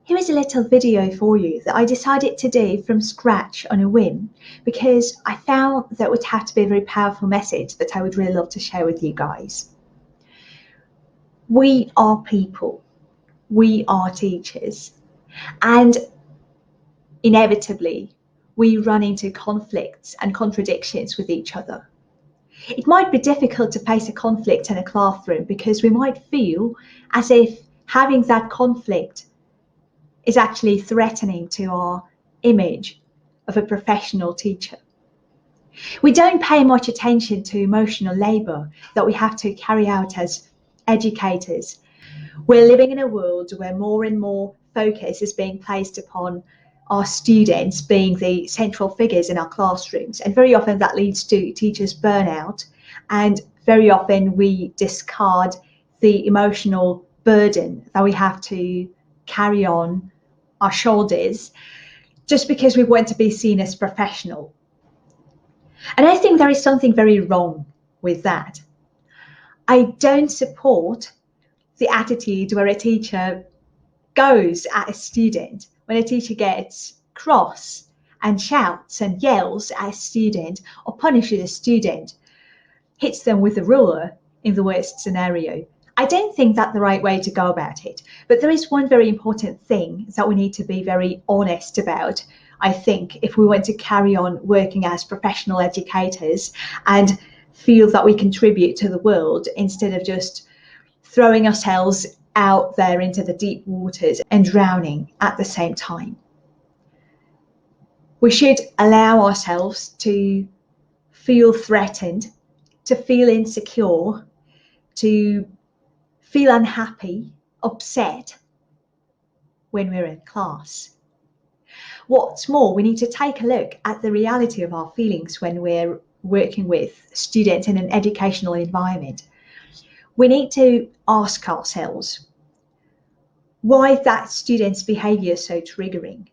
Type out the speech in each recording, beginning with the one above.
Here is a little video for you that I decided to do from scratch on a whim because I found that would have to be a very powerful message that I would really love to share with you guys. We are people, we are teachers, and inevitably we run into conflicts and contradictions with each other. It might be difficult to face a conflict in a classroom because we might feel as if having that conflict is actually threatening to our image of a professional teacher. We don't pay much attention to emotional labour that we have to carry out as educators. We're living in a world where more and more focus is being placed upon our students being the central figures in our classrooms, and very often that leads to teachers' burnout, and very often we discard the emotional burden that we have to carry on our shoulders just because we want to be seen as professional. And I think there is something very wrong with that. I don't support the attitude where a teacher goes at a student, when a teacher gets cross and shouts and yells at a student or punishes a student, hits them with a ruler in the worst scenario. I don't think that's the right way to go about it. But there is one very important thing that we need to be very honest about, I think, if we want to carry on working as professional educators and feel that we contribute to the world instead of just throwing ourselves out there into the deep waters and drowning at the same time. We should allow ourselves to feel threatened, to feel insecure, to feel unhappy, upset when we're in class. What's more, we need to take a look at the reality of our feelings when we're working with students in an educational environment. We need to ask ourselves, why is that student's behaviour so triggering?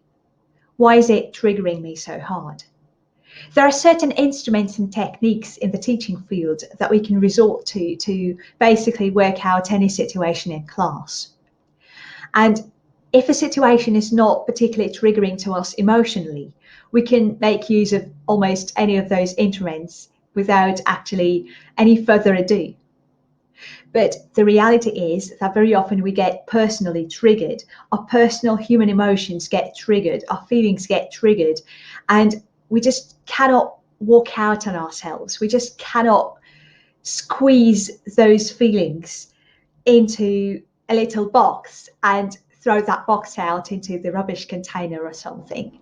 Why is it triggering me so hard? There are certain instruments and techniques in the teaching field that we can resort to basically work out any situation in class. And if a situation is not particularly triggering to us emotionally, we can make use of almost any of those instruments without actually any further ado. But the reality is that very often we get personally triggered. Our personal human emotions get triggered, our feelings get triggered, and we just cannot walk out on ourselves. We just cannot squeeze those feelings into a little box and throw that box out into the rubbish container or something.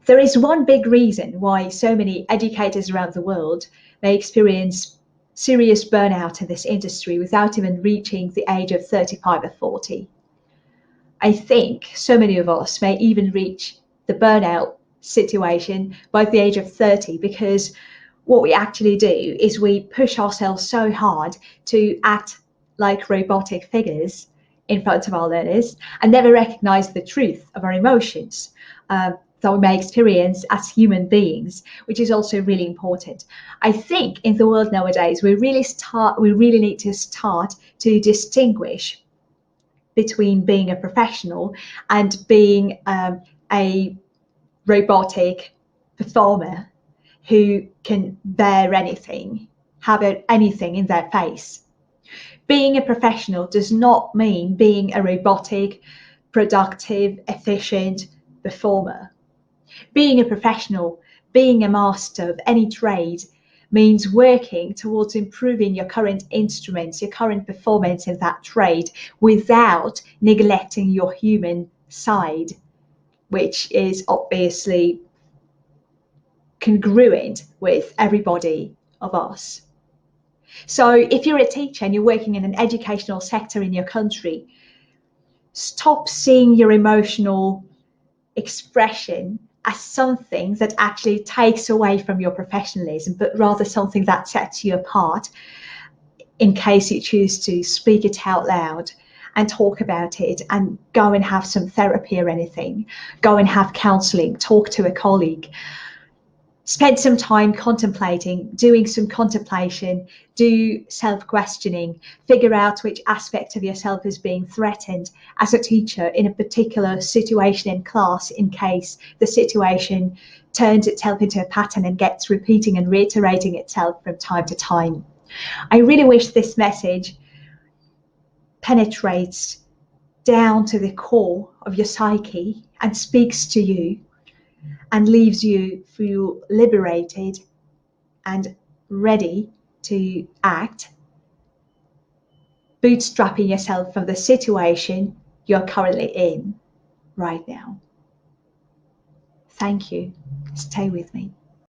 There is one big reason why so many educators around the world may experience serious burnout in this industry without even reaching the age of 35 or 40. I think so many of us may even reach the burnout situation by the age of 30, because what we actually do is we push ourselves so hard to act like robotic figures in front of our learners and never recognize the truth of our emotions that we may experience as human beings, which is also really important. I think in the world nowadays, we really need to start to distinguish between being a professional and being a robotic performer who can bear anything, have anything in their face. Being a professional does not mean being a robotic, productive, efficient performer. Being a professional, being a master of any trade, means working towards improving your current instruments, your current performance in that trade, without neglecting your human side, which is obviously congruent with everybody of us. So if you're a teacher and you're working in an educational sector in your country, stop seeing your emotional expression as something that actually takes away from your professionalism, but rather something that sets you apart in case you choose to speak it out loud and talk about it and go and have some therapy or anything, go and have counselling, talk to a colleague. spend some time contemplating, doing some contemplation, do self-questioning, figure out which aspect of yourself is being threatened as a teacher in a particular situation in class, in case the situation turns itself into a pattern and gets repeating and reiterating itself from time to time. I really wish this message penetrates down to the core of your psyche and speaks to you and leaves you feel liberated and ready to act, bootstrapping yourself from the situation you're currently in right now. Thank you. Stay with me.